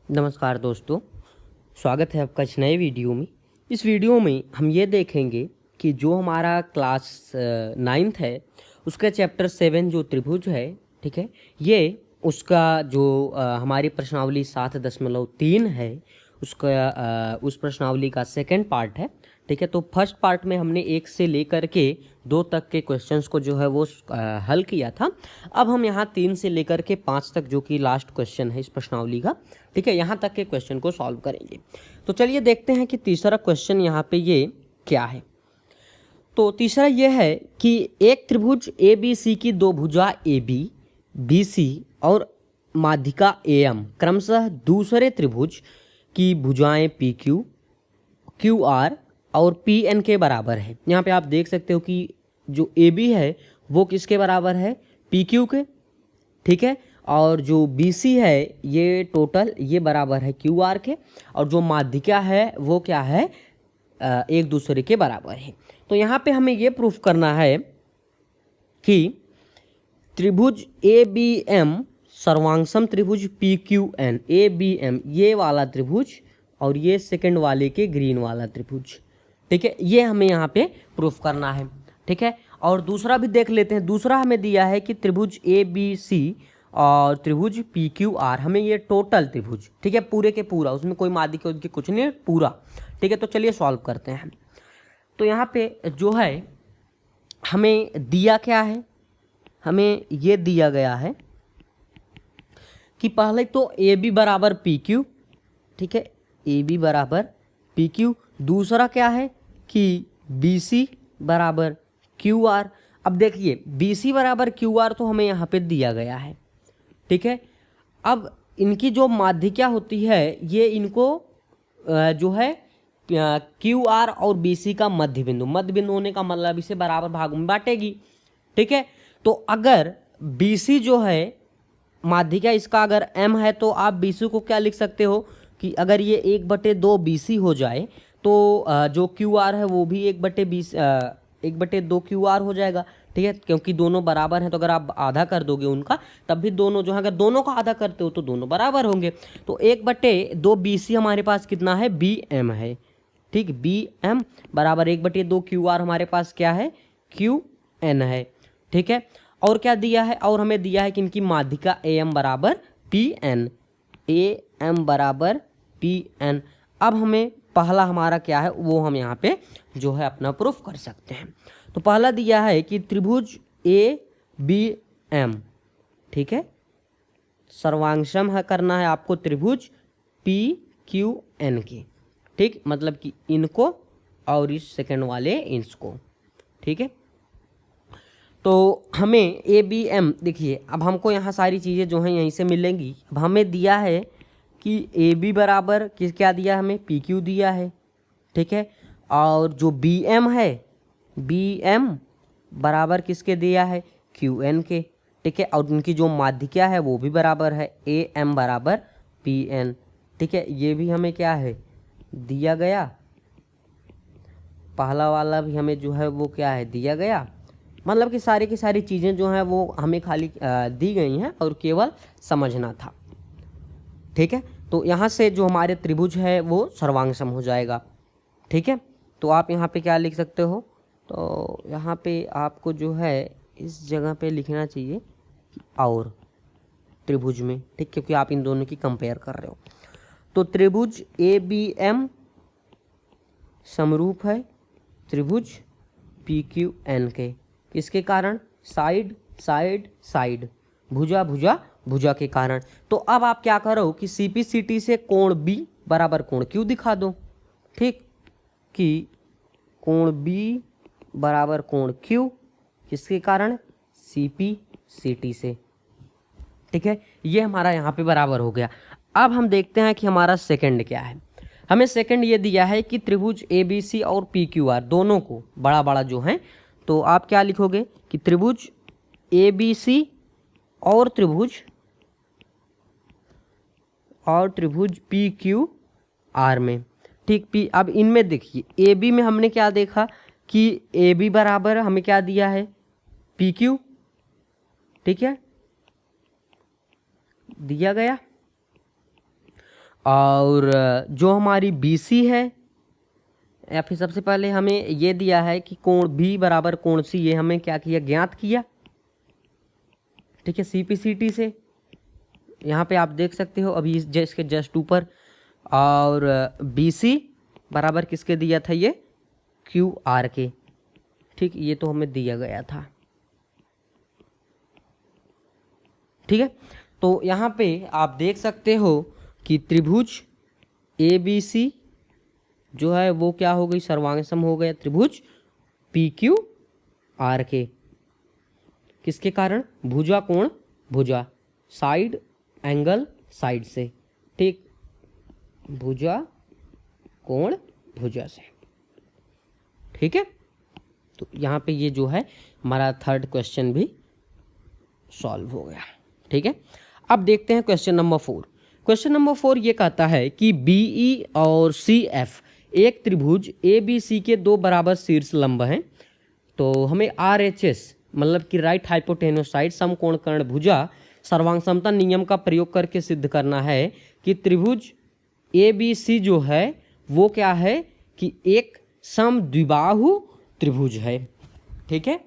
नमस्कार दोस्तों, स्वागत है आपका इस नए वीडियो में। इस वीडियो में हम ये देखेंगे कि जो हमारा क्लास 9th है उसका चैप्टर 7 जो त्रिभुज है, ठीक है, ये उसका जो हमारी प्रश्नावली 7.3 है उसका उस प्रश्नावली का सेकंड पार्ट है, ठीक है। तो फर्स्ट पार्ट में हमने 1 से लेकर के 2 तक के क्वेश्चंस को जो है वो हल किया था। अब हम यहाँ 3 से लेकर के 5 तक, जो कि लास्ट क्वेश्चन है इस प्रश्नावली का, ठीक है, यहाँ तक के क्वेश्चन को सॉल्व करेंगे। तो चलिए देखते हैं कि तीसरा क्वेश्चन यहाँ पे ये क्या है। तो तीसरा ये है कि एक त्रिभुज ए बी सी की दो भुजा ए बी बी सी और माध्यिका ए एम क्रमशः दूसरे त्रिभुज की भुजाएं पी क्यू क्यू आर और पी एन के बराबर है। यहाँ पे आप देख सकते हो कि जो ए बी है वो किसके बराबर है, पी क्यू के, ठीक है, और जो बी सी है ये टोटल ये बराबर है क्यू आर के, और जो माध्यिका है वो क्या है, एक दूसरे के बराबर है। तो यहाँ पे हमें ये प्रूफ करना है कि त्रिभुज ए बी एम सर्वांगसम त्रिभुज P Q N, A B M ये वाला त्रिभुज और ये सेकंड वाले के ग्रीन वाला त्रिभुज, ठीक है, ये हमें यहाँ पे प्रूफ करना है, ठीक है। और दूसरा भी देख लेते हैं। दूसरा हमें दिया है कि त्रिभुज ए बी सी और त्रिभुज पी क्यू आर, हमें ये टोटल त्रिभुज, ठीक है, पूरे के पूरा, उसमें कोई माध्यिका उनकी कुछ नहीं, पूरा, ठीक है। तो चलिए सॉल्व करते हैं। तो यहाँ पे जो है हमें दिया क्या है, हमें ये दिया गया है कि पहले तो ए बी बराबर पी क्यू, ठीक है, ए बी बराबर पी क्यू। दूसरा क्या है कि बी सी बराबर क्यू आर। अब देखिए बी सी बराबर क्यू आर तो हमें यहाँ पे दिया गया है, ठीक है। अब इनकी जो माध्यिका होती है ये इनको जो है क्यू आर और बी सी का मध्य बिंदु होने का मतलब इसे बराबर भागों में बांटेगी, ठीक है। तो अगर बी सी जो है माध्यिका इसका अगर m है तो आप बी सी को क्या लिख सकते हो कि अगर ये 1/2 बी सी हो जाए तो जो क्यू आर है वो भी 1/2 क्यू आर हो जाएगा, ठीक है, क्योंकि दोनों बराबर हैं। तो अगर आप आधा कर दोगे उनका तब भी दोनों जो है, अगर दोनों का आधा करते हो तो दोनों बराबर होंगे। तो 1/2 बी सी हमारे पास कितना है, बी एम है, ठीक, बी एम बराबर 1/2 क्यू आर हमारे पास क्या है, क्यू एन है, ठीक है। और क्या दिया है, और हमें दिया है कि इनकी माध्यिका ए एम बराबर पी एन, ए एम बराबर पी एन। अब हमें पहला हमारा क्या है वो हम यहाँ पे जो है अपना प्रूफ कर सकते हैं। तो पहला दिया है कि त्रिभुज ए बी एम, ठीक है, सर्वांगसम है करना है आपको त्रिभुज पी क्यू एन के, ठीक, मतलब कि इनको और इस सेकंड वाले इसको, ठीक है। तो हमें ए बी एम, देखिए अब हमको यहाँ सारी चीज़ें जो हैं यहीं से मिलेंगी। अब हमें दिया है कि ए बी बराबर किस, क्या दिया हमें, पी क्यू दिया है, ठीक है, और जो बी एम है, बी एम बराबर किसके दिया है, क्यू एन के, ठीक है, और उनकी जो माध्यिका है वो भी बराबर है, ए एम बराबर पी एन, ठीक है, ये भी हमें क्या है दिया गया। पहला वाला भी हमें जो है वो क्या है दिया गया, मतलब कि सारी की सारी चीज़ें जो हैं वो हमें खाली दी गई हैं और केवल समझना था, ठीक है। तो यहाँ से जो हमारे त्रिभुज है वो सर्वांगसम हो जाएगा, ठीक है। तो आप यहाँ पे क्या लिख सकते हो, तो यहाँ पे आपको जो है इस जगह पे लिखना चाहिए और त्रिभुज में, ठीक, क्योंकि आप इन दोनों की कंपेयर कर रहे हो। तो त्रिभुज ए बी एम समरूप है त्रिभुज पी क्यू एन के, किसके कारण, साइड साइड साइड, भुजा भुजा भुजा के कारण। तो अब आप क्या करो कि सी पी सी टी से कोण बी बराबर कोण क्यू दिखा दो, ठीक, कि कोण बी बराबर कोण क्यू, किसके कारण, सी पी सी टी से, ठीक है, ये हमारा यहाँ पे बराबर हो गया। अब हम देखते हैं कि हमारा सेकंड क्या है। हमें सेकंड ये दिया है कि त्रिभुज ए बी सी और पी क्यू आर दोनों को बड़ा बड़ा जो है, तो आप क्या लिखोगे कि त्रिभुज ए बी सी और त्रिभुज पी क्यू आर में, ठीक, पी, अब इनमें देखिए ए बी में हमने क्या देखा कि ए बी बराबर हमें क्या दिया है, पी क्यू, ठीक है, दिया गया। और जो हमारी BC है, या फिर सबसे पहले हमें ये दिया है कि कोण B बराबर कोण C, ये हमें क्या किया, ज्ञात किया। ठीक है, CPCT से यहाँ पे आप देख सकते हो अभी इसके जस्ट ऊपर। और BC बराबर किसके दिया था, ये QR के। ठीक, ये तो हमें दिया गया था। ठीक है, तो यहाँ पे आप देख सकते हो कि त्रिभुज ABC जो है वो क्या हो गई, सर्वांग सम हो गया त्रिभुज PQR के। किसके कारण, भुजा कोण भुजा, साइड एंगल साइड से। ठीक, भुजा कोण भुजा से। ठीक है, तो यहाँ पे ये जो है हमारा थर्ड क्वेश्चन भी सॉल्व हो गया। ठीक है, अब देखते हैं क्वेश्चन नंबर 4। क्वेश्चन नंबर 4 ये कहता है कि BE और CF एक त्रिभुज ABC के दो बराबर शीर्ष लंब हैं। तो हमें RHS मतलब कि राइट हाइपोटेन्यूज साइड समकोण कर्ण भुजा सर्वांग समता नियम का प्रयोग करके सिद्ध करना है कि त्रिभुज ABC जो है वो क्या है कि एक समद्विबाहु त्रिभुज है। ठीक है,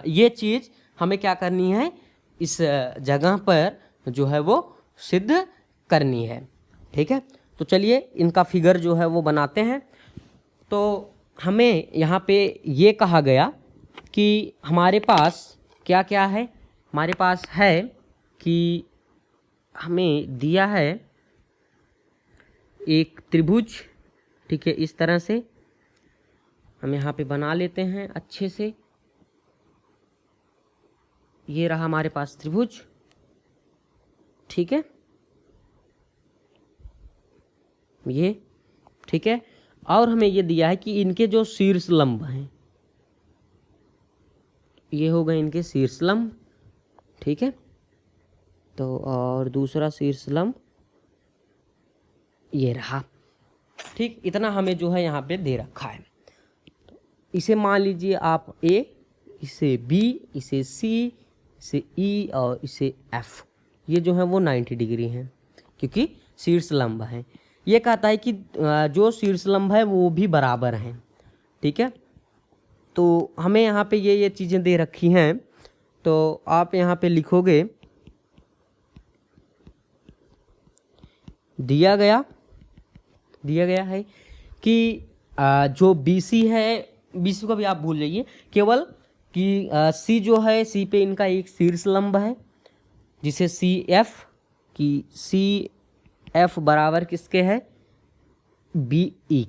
ये चीज़ हमें क्या करनी है, इस जगह पर जो है वो सिद्ध करनी है। ठीक है, तो चलिए इनका फिगर जो है वो बनाते हैं। तो हमें यहाँ पे ये कहा गया कि हमारे पास क्या क्या है, हमारे पास है कि हमें दिया है एक त्रिभुज। ठीक है, इस तरह से हम यहाँ पे बना लेते हैं अच्छे से। ये रहा हमारे पास त्रिभुज। ठीक है, ये ठीक है, और हमें ये दिया है कि इनके जो शीर्ष लंब हैं ये हो गए इनके शीर्ष लंब। ठीक है, तो और दूसरा शीर्ष लंब ये रहा। ठीक, इतना हमें जो है यहाँ पे दे रखा है। तो इसे मान लीजिए आप A, इसे B, इसे C, इसे E और इसे F। ये जो है वो 90 डिग्री हैं क्योंकि शीर्ष लंब है। ये कहता है कि जो शीर्ष लंब है वो भी बराबर हैं। ठीक है, तो हमें यहाँ पे ये चीज़ें दे रखी हैं। तो आप यहाँ पे लिखोगे, दिया गया है कि जो BC है, BC को भी आप भूल जाइए, केवल कि C जो है, C पे इनका एक शीर्ष लंब है जिसे CF की CF बराबर किसके है, BE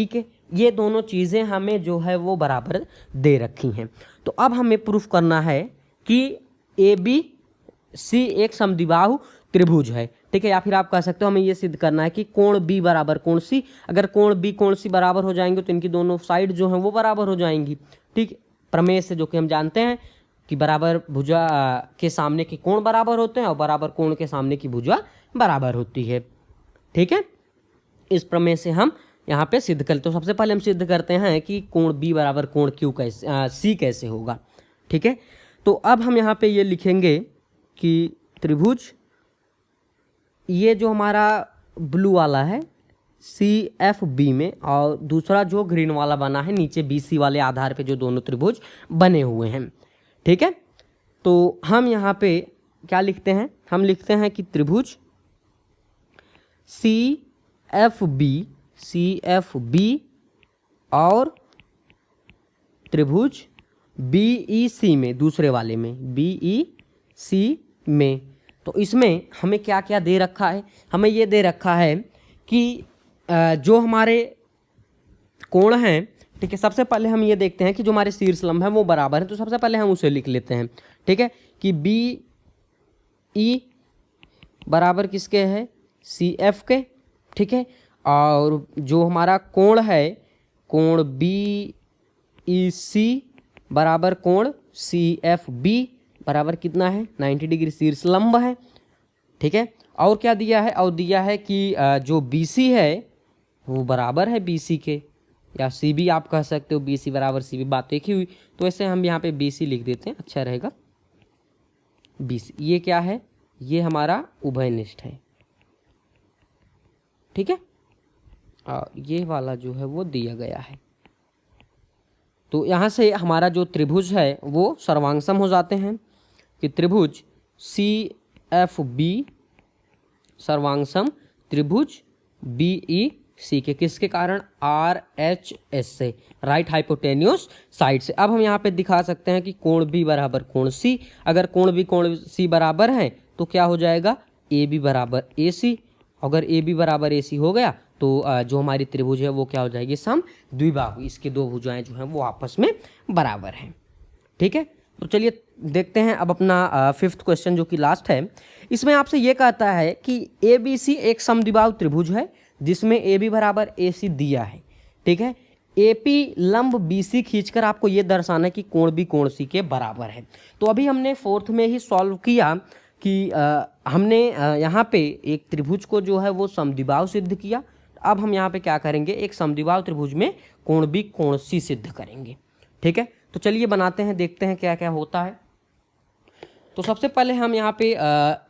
के। ये दोनों चीज़ें हमें जो है वो बराबर दे रखी हैं। तो अब हमें प्रूफ करना है कि ABC एक समद्विबाहु त्रिभुज है। ठीक है, या फिर आप कह सकते हो हमें ये सिद्ध करना है कि कोण B बराबर कोण C। अगर कोण B कोण C बराबर हो जाएंगे तो इनकी दोनों साइड जो हैं वो बराबर हो जाएंगी। ठीक, प्रमेय से जो कि हम जानते हैं कि बराबर भुजा के सामने के कोण बराबर होते हैं और बराबर कोण के सामने की भुजा बराबर होती है। ठीक है, इस प्रमेय से हम यहाँ पे सिद्ध करते। तो सबसे पहले हम सिद्ध करते हैं कि कोण B बराबर कोण C कैसे होगा। ठीक है, तो अब हम यहाँ पे ये लिखेंगे कि त्रिभुज, ये जो हमारा ब्लू वाला है CFB में, और दूसरा जो ग्रीन वाला बना है नीचे BC वाले आधार पे जो दोनों त्रिभुज बने हुए हैं। ठीक है, तो हम यहाँ पे क्या लिखते हैं, हम लिखते हैं कि त्रिभुज CFB और त्रिभुज BEC में, दूसरे वाले में BEC में। तो इसमें हमें क्या क्या दे रखा है, हमें ये दे रखा है कि जो हमारे कोण हैं, ठीक है, सबसे पहले हम ये देखते हैं कि जो हमारे शीर्ष लंब हैं वो बराबर हैं। तो सबसे पहले हम उसे लिख लेते हैं। ठीक है, कि BE बराबर किसके है, CF के। ठीक है, और जो हमारा कोण है, कोण BEC बराबर कोण CFB बराबर कितना है, 90 डिग्री शीर्ष लंब है। ठीक है, और क्या दिया है, और दिया है कि जो BC है वो बराबर है BC के, या CB आप कह सकते हो, BC बराबर CB, बात एक ही हुई। तो ऐसे हम यहाँ पे BC लिख देते हैं, अच्छा रहेगा। BC ये क्या है, ये हमारा उभयनिष्ठ है, ठीक है। और ये वाला जो है वो दिया गया है। तो यहाँ से हमारा जो त्रिभुज है वो सर्वांगसम हो जाते हैं कि त्रिभुज CFB सर्वांगसम त्रिभुज BEC के किसके कारण, RHS से, राइट हाइपोटेन्यूस साइड से। अब हम यहाँ पे दिखा सकते हैं कि कोण B बराबर कोण C, अगर कोण B कोण C बराबर है तो क्या हो जाएगा, AB बराबर AC। अगर AB बराबर AC हो गया तो जो हमारी त्रिभुज है वो क्या हो जाएगी, सम द्विबाहु, इसके दो भुजाएं जो हैं वो आपस में बराबर हैं, ठीक है। तो चलिए देखते हैं अब अपना फिफ्थ क्वेश्चन जो कि लास्ट है। इसमें आपसे ये कहता है कि ABC एक समद्विबाहु त्रिभुज है जिसमें AB बराबर AC दिया है, ठीक है। AP लंब BC खींचकर आपको ये दर्शाना है कि कोण B कोण C के बराबर है। तो अभी हमने फोर्थ में ही सॉल्व किया कि हमने यहाँ पे एक त्रिभुज को जो है वो समद्विबाहु सिद्ध किया। अब हम यहाँ पे क्या करेंगे, एक समद्विबाहु त्रिभुज में कोण B कोण C सिद्ध करेंगे, ठीक है। तो चलिए बनाते हैं, देखते हैं क्या क्या होता है। तो सबसे पहले हम यहाँ पे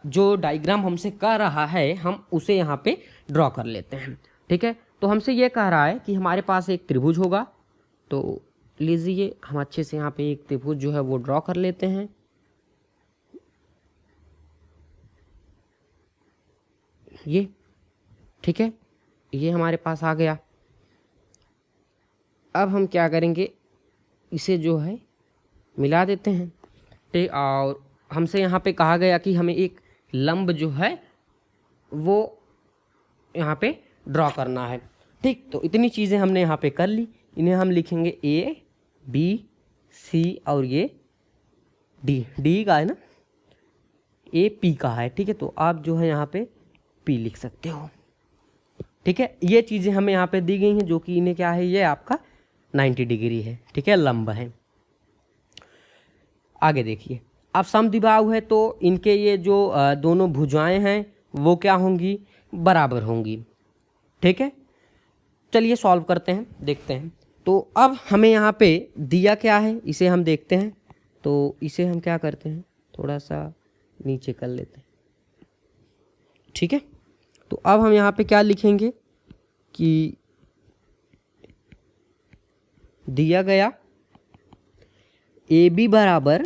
जो डायग्राम हमसे कह रहा है हम उसे यहाँ पे ड्रॉ कर लेते हैं, ठीक है। तो हमसे ये कह रहा है कि हमारे पास एक त्रिभुज होगा। तो लीजिए हम अच्छे से यहाँ पे एक त्रिभुज जो है वो ड्रॉ कर लेते हैं। ये ठीक है, ये हमारे पास आ गया। अब हम क्या करेंगे, इसे जो है मिला देते हैं, ठीक। और हमसे यहाँ पे कहा गया कि हमें एक लंब जो है वो यहाँ पे ड्रॉ करना है, ठीक। तो इतनी चीज़ें हमने यहाँ पे कर ली, इन्हें हम लिखेंगे A B C और ये D का है ना, A P का है, ठीक है। तो आप जो है यहाँ पे P लिख सकते हो, ठीक है। ये चीज़ें हमें यहाँ पे दी गई हैं जो कि इन्हें क्या है, ये आपका 90 डिग्री है, ठीक है, लंब है। आगे देखिए, अब समद्विबाहु है तो इनके ये जो दोनों भुजाएं हैं वो क्या होंगी, बराबर होंगी, ठीक है। चलिए सॉल्व करते हैं, देखते हैं। तो अब हमें यहाँ पे दिया क्या है, इसे हम देखते हैं। तो इसे हम क्या करते हैं, थोड़ा सा नीचे कर लेते हैं, ठीक है। तो अब हम यहाँ पे क्या लिखेंगे कि दिया गया AB बराबर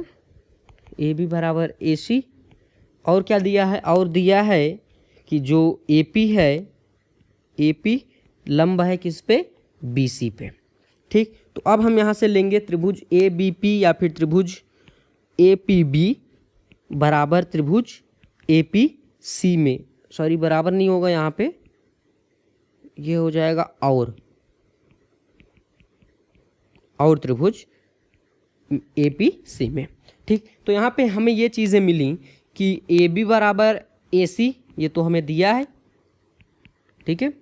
AC, और क्या दिया है, और दिया है कि जो AP है, AP लंब है किस पे, BC पे, ठीक। तो अब हम यहाँ से लेंगे त्रिभुज ABP या फिर त्रिभुज APB बराबर त्रिभुज APC में, सॉरी बराबर नहीं होगा यहाँ पे, ये हो जाएगा और त्रिभुज APC में, ठीक। तो यहाँ पे हमें ये चीज़ें मिली कि AB बराबर AC, ये तो हमें दिया है, ठीक है,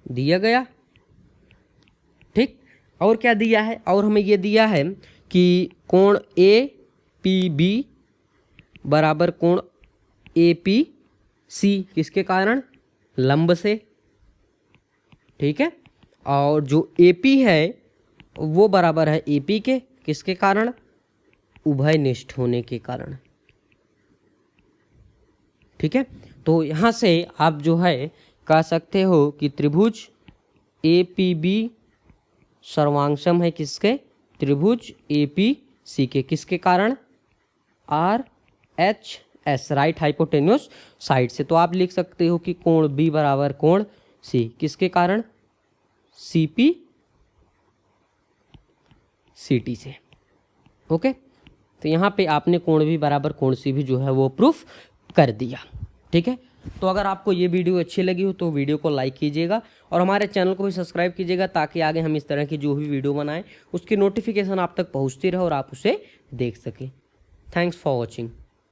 दिया गया, ठीक। और क्या दिया है, और हमें ये दिया है कि कोण APB बराबर कोण APC किसके कारण, लंब से, ठीक है। और जो AP है वो बराबर है AP के, किसके कारण, उभयनिष्ठ होने के कारण, ठीक है। तो यहाँ से आप जो है कह सकते हो कि त्रिभुज APB सर्वांगसम है किसके, त्रिभुज APC के, किसके कारण, RHS राइट हाइपोटेन्यूस साइड से। तो आप लिख सकते हो कि कोण B बराबर कोण C किसके कारण, CP CT से, ओके। तो यहाँ पे आपने कोण B बराबर कोण C भी जो है वो प्रूफ कर दिया, ठीक है। तो अगर आपको ये वीडियो अच्छी लगी हो तो वीडियो को लाइक कीजिएगा और हमारे चैनल को भी सब्सक्राइब कीजिएगा ताकि आगे हम इस तरह की जो भी वीडियो बनाएं उसकी नोटिफिकेशन आप तक पहुँचती रहे और आप उसे देख सकें। Thanks for watching.